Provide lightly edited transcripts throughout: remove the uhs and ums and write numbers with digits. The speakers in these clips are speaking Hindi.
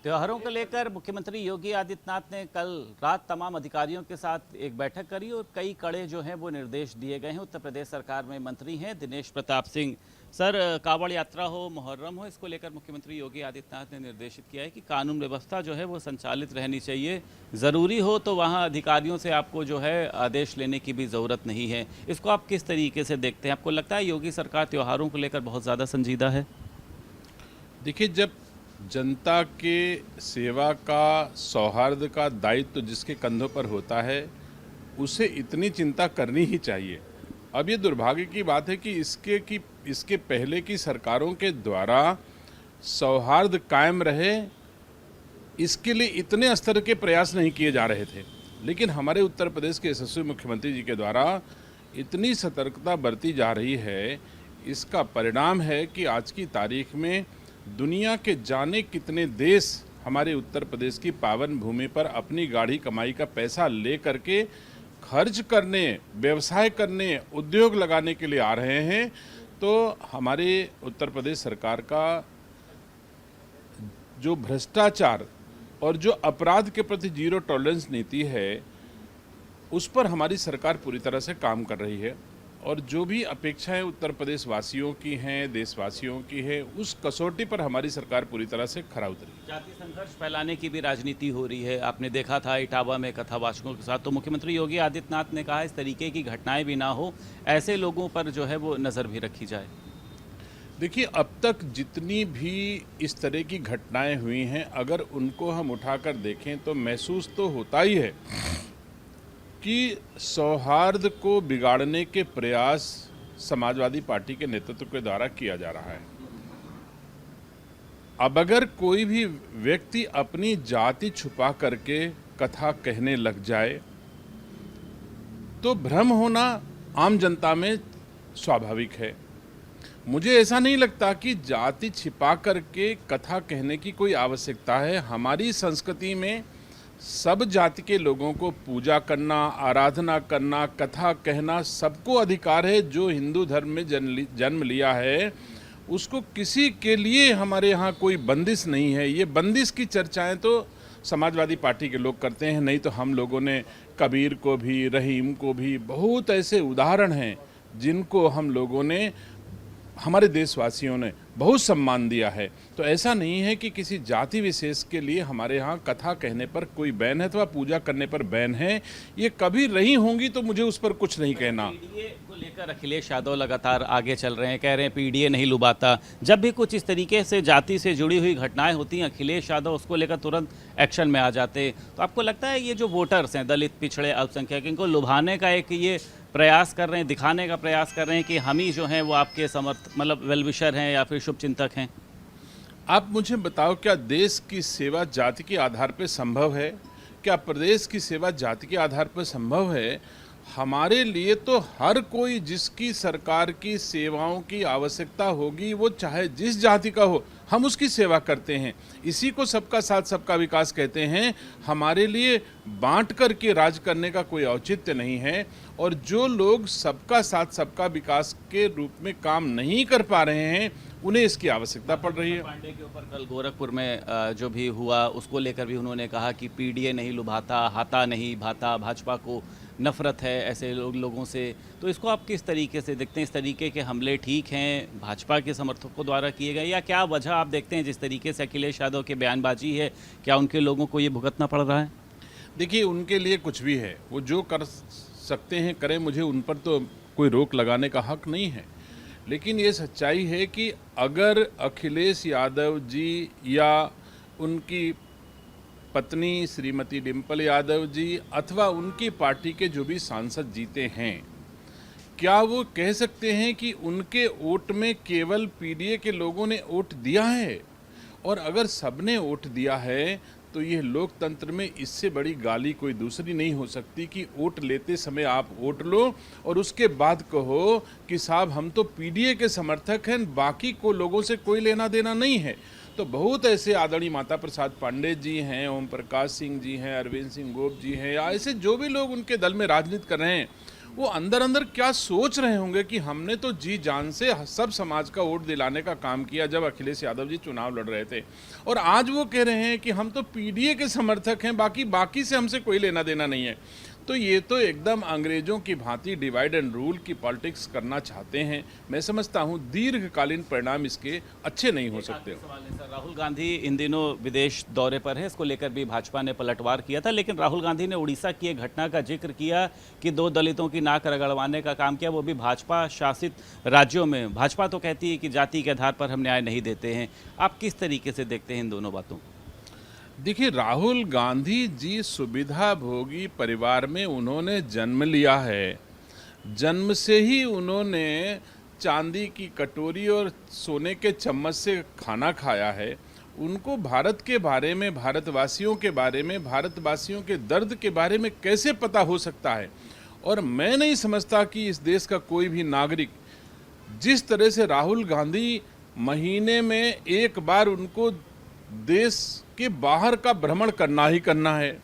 त्योहारों को लेकर मुख्यमंत्री योगी आदित्यनाथ ने कल रात तमाम अधिकारियों के साथ एक बैठक करी और कई कड़े जो हैं वो निर्देश दिए गए हैं। उत्तर प्रदेश सरकार में मंत्री हैं दिनेश प्रताप सिंह। सर, कांवड़ यात्रा हो, मुहर्रम हो, इसको लेकर मुख्यमंत्री योगी आदित्यनाथ ने निर्देशित किया है कि कानून व्यवस्था जो है वो संचालित रहनी चाहिए। ज़रूरी हो तो वहाँ अधिकारियों से आपको जो है आदेश लेने की भी ज़रूरत नहीं है। इसको आप किस तरीके से देखते हैं? आपको लगता है योगी सरकार त्योहारों को लेकर बहुत ज़्यादा संजीदा है? देखिए, जब जनता के सेवा का, सौहार्द का दायित्व तो जिसके कंधों पर होता है, उसे इतनी चिंता करनी ही चाहिए। अब ये दुर्भाग्य की बात है कि इसके पहले की सरकारों के द्वारा सौहार्द कायम रहे, इसके लिए इतने स्तर के प्रयास नहीं किए जा रहे थे। लेकिन हमारे उत्तर प्रदेश के यशस्वी मुख्यमंत्री जी के द्वारा इतनी सतर्कता बरती जा रही है, इसका परिणाम है कि आज की तारीख में दुनिया के जाने कितने देश हमारे उत्तर प्रदेश की पावन भूमि पर अपनी गाढ़ी कमाई का पैसा ले करके खर्च करने, व्यवसाय करने, उद्योग लगाने के लिए आ रहे हैं। तो हमारे उत्तर प्रदेश सरकार का जो भ्रष्टाचार और जो अपराध के प्रति जीरो टॉलरेंस नीति है, उस पर हमारी सरकार पूरी तरह से काम कर रही है। और जो भी अपेक्षाएं उत्तर प्रदेश वासियों की हैं, देशवासियों की है, उस कसौटी पर हमारी सरकार पूरी तरह से खरा उतरी। जाति संघर्ष फैलाने की भी राजनीति हो रही है। आपने देखा था इटावा में कथावाचकों के साथ, तो मुख्यमंत्री योगी आदित्यनाथ ने कहा इस तरीके की घटनाएं भी ना हो, ऐसे लोगों पर जो है वो नज़र भी रखी जाए। देखिए, अब तक जितनी भी इस तरह की घटनाएं हुई हैं, अगर उनको हम उठाकर देखें तो महसूस तो होता ही है कि सौहार्द को बिगाड़ने के प्रयास समाजवादी पार्टी के नेतृत्व के द्वारा किया जा रहा है। अब अगर कोई भी व्यक्ति अपनी जाति छुपा करके कथा कहने लग जाए तो भ्रम होना आम जनता में स्वाभाविक है। मुझे ऐसा नहीं लगता कि जाति छिपा करके कथा कहने की कोई आवश्यकता है। हमारी संस्कृति में सब जाति के लोगों को पूजा करना, आराधना करना, कथा कहना सबको अधिकार है। जो हिंदू धर्म में जन्म लिया है, उसको किसी के लिए हमारे यहाँ कोई बंदिश नहीं है। ये बंदिश की चर्चाएं तो समाजवादी पार्टी के लोग करते हैं, नहीं तो हम लोगों ने कबीर को भी, रहीम को भी, बहुत ऐसे उदाहरण हैं जिनको हम लोगों ने, हमारे देशवासियों ने बहुत सम्मान दिया है। तो ऐसा नहीं है कि किसी जाति विशेष के लिए हमारे यहाँ कथा कहने पर कोई बैन है अथवा पूजा करने पर बैन है। ये कभी रही होंगी तो मुझे उस पर कुछ नहीं कहना। पीडीए को लेकर अखिलेश यादव लगातार आगे चल रहे हैं, कह रहे हैं पीडीए नहीं लुभाता। जब भी कुछ इस तरीके से जाति से जुड़ी हुई घटनाएं होती हैं, अखिलेश यादव उसको लेकर तुरंत एक्शन में आ जाते। तो आपको लगता है ये जो वोटर्स हैं, दलित, पिछड़े, अल्पसंख्यक, इनको लुभाने का एक ये प्रयास कर रहे हैं, दिखाने का प्रयास कर रहे हैं कि हम ही जो हैं वो आपके मतलब वेलविशर हैं या फिर शुभचिंतक हैं? आप मुझे बताओ, क्या देश की सेवा जाति के आधार पर संभव है? क्या प्रदेश की सेवा जाति के आधार पर संभव है? हमारे लिए तो हर कोई जिसकी सरकार की सेवाओं की आवश्यकता होगी, वो चाहे जिस जाति का हो, हम उसकी सेवा करते हैं। इसी को सबका साथ सबका विकास कहते हैं। हमारे लिए बांट करके राज करने का कोई औचित्य नहीं है। और जो लोग सबका साथ सबका विकास के रूप में काम नहीं कर पा रहे हैं, उन्हें इसकी आवश्यकता पड़ रही है। पांडे के ऊपर कल गोरखपुर में जो भी हुआ, उसको लेकर भी उन्होंने कहा कि पीडीए नहीं लुभाता, हाथा नहीं भाता, भाजपा को नफरत है ऐसे लोगों से। तो इसको आप किस तरीके से देखते हैं? इस तरीके के हमले ठीक हैं, भाजपा के समर्थकों द्वारा किए गए, या क्या वजह आप देखते हैं जिस तरीके से अखिलेश यादव की बयानबाजी है, क्या उनके लोगों को ये भुगतना पड़ रहा है? देखिए, उनके लिए कुछ भी है, वो जो कर सकते हैं करें, मुझे उन पर तो कोई रोक लगाने का हक नहीं है। लेकिन ये सच्चाई है कि अगर अखिलेश यादव जी या उनकी पत्नी श्रीमती डिम्पल यादव जी अथवा उनकी पार्टी के जो भी सांसद जीते हैं, क्या वो कह सकते हैं कि उनके वोट में केवल पीडीए के लोगों ने वोट दिया है? और अगर सबने वोट दिया है तो ये लोकतंत्र में इससे बड़ी गाली कोई दूसरी नहीं हो सकती कि वोट लेते समय आप वोट लो और उसके बाद कहो कि साहब हम तो पीडीए के समर्थक हैं, बाकी को लोगों से कोई लेना देना नहीं है। तो बहुत ऐसे आदरणीय माता प्रसाद पांडे जी हैं, ओम प्रकाश सिंह जी हैं, अरविंद सिंह गोप जी हैं, या ऐसे जो भी लोग उनके दल में राजनीति कर रहे हैं, वो अंदर अंदर क्या सोच रहे होंगे कि हमने तो जी जान से सब समाज का वोट दिलाने का काम किया जब अखिलेश यादव जी चुनाव लड़ रहे थे, और आज वो कह रहे हैं कि हम तो पीडीए के समर्थक हैं, बाकी से हमसे कोई लेना देना नहीं है। तो ये तो एकदम अंग्रेजों की भांति डिवाइड एंड रूल की पॉलिटिक्स करना चाहते हैं। मैं समझता हूँ दीर्घकालीन परिणाम इसके अच्छे नहीं हो सकते। सवाल है सर, राहुल गांधी इन दिनों विदेश दौरे पर है, इसको लेकर भी भाजपा ने पलटवार किया था, लेकिन राहुल गांधी ने उड़ीसा की एक घटना का जिक्र किया कि 2 दलितों की नाक रगड़वाने का काम किया, वो भी भाजपा शासित राज्यों में। भाजपा तो कहती है कि जाति के आधार पर हम न्याय नहीं देते हैं। आप किस तरीके से देखते हैं इन दोनों बातों को? देखिए, राहुल गांधी जी सुविधा भोगी परिवार में उन्होंने जन्म लिया है। जन्म से ही उन्होंने चांदी की कटोरी और सोने के चम्मच से खाना खाया है। उनको भारत के बारे में, भारतवासियों के बारे में, भारतवासियों के दर्द के बारे में कैसे पता हो सकता है? और मैं नहीं समझता कि इस देश का कोई भी नागरिक, जिस तरह से राहुल गांधी महीने में एक बार उनको देश के बाहर का भ्रमण करना ही करना है।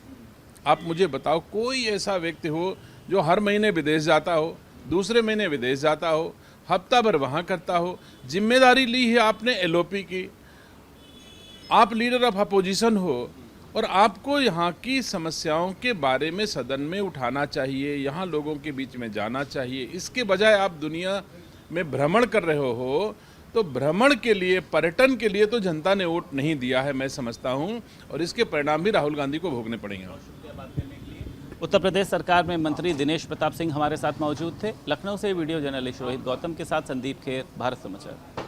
आप मुझे बताओ, कोई ऐसा व्यक्ति हो जो हर महीने विदेश जाता हो, दूसरे महीने विदेश जाता हो, हफ्ता भर वहाँ करता हो? जिम्मेदारी ली है आपने एलओपी की, आप लीडर ऑफ अपोजिशन हो, और आपको यहाँ की समस्याओं के बारे में सदन में उठाना चाहिए, यहाँ लोगों के बीच में जाना चाहिए। इसके बजाय आप दुनिया में भ्रमण कर रहे हो। तो भ्रमण के लिए, पर्यटन के लिए तो जनता ने वोट नहीं दिया है, मैं समझता हूं, और इसके परिणाम भी राहुल गांधी को भोगने पड़ेंगे। उत्तर प्रदेश सरकार में मंत्री दिनेश प्रताप सिंह हमारे साथ मौजूद थे। लखनऊ से वीडियो जर्नलिस्ट रोहित गौतम के साथ संदीप खेर, भारत समाचार।